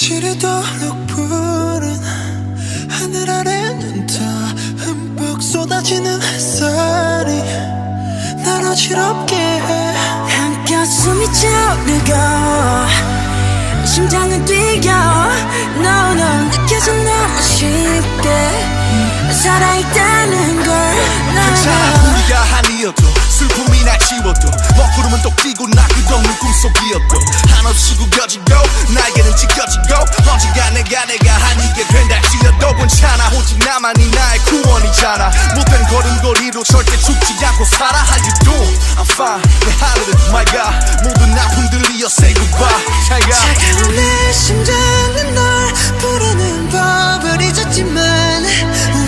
지르도록 푸른 하늘 아래는 더 흠뻑 쏟아지는 햇살이 날 어지럽게 해. 한껏 숨이 차오르고 심장은 뛰어. No no 느껴져 너무 쉽게 살아있다는 걸. 괜찮아 우리가 아니어도 슬픔이 날 지워도 먹구름은 또 끼고 나 끝없는 꿈속이었도 한없이 구겨지고 나에게는 지켜지고 언젠가 내가 아니게 된다 지어도 괜찮아. 오직 나만이 나의 구원이잖아. 못된 걸음걸이로 절대 죽지 않고 살아. How you doing? I'm fine. 내 하늘은 my God 모든 아픔들이여 say goodbye. 차가운 내 심장은 널 부르는 법을 잊었지만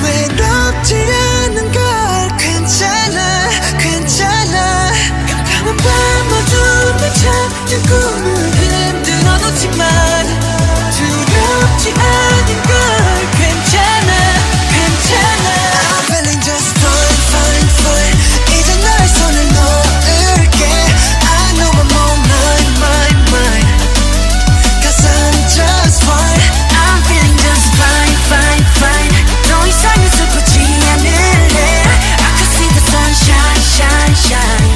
외롭지 않은 걸. 괜찮아 괜찮아. 깜깜한 밤 어둠에 잠든 꿈을 흔들어 놓지만 두렵지 않은 걸. 괜찮아 괜찮아. I'm feeling just fine fine fine. 이제 너의 손을 놓을게. I know I'm on mine Cause I'm just fine. I'm feeling just fine fine fine. 더 이상은 슬프지 않을래. I could see the sunshine shine shine.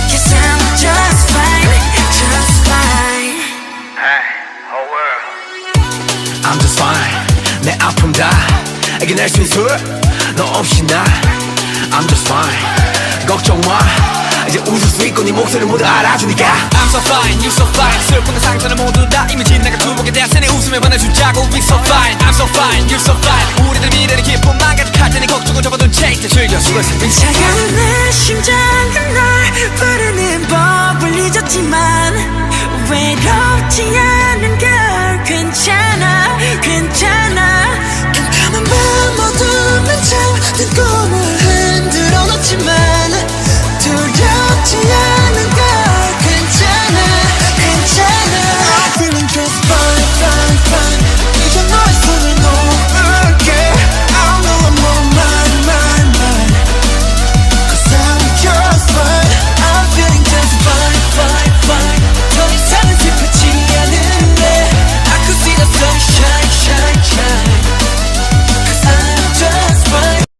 Cause I'm just fine just fine. Hey, whole world. I'm just fine. 내 아픔 다 이겨낼 수 있어 너 없이 나. I'm just fine. 걱정 마 이제 웃을 수 있고 네 목소리를 모두 알아주니까. I'm so fine, you so fine. 슬픔과 상처는 모두 다 이미 지나가 두목에 대한 내 웃음에 반해주자고. We so fine, I'm so fine, you so fine. 우리들 미래는 기쁨만 가득할 테니 걱정은 접어둔 채 이제 즐겨 수고했어. 차가운 내 심장은 널 부르는 법을 잊었지만 외롭지 않아.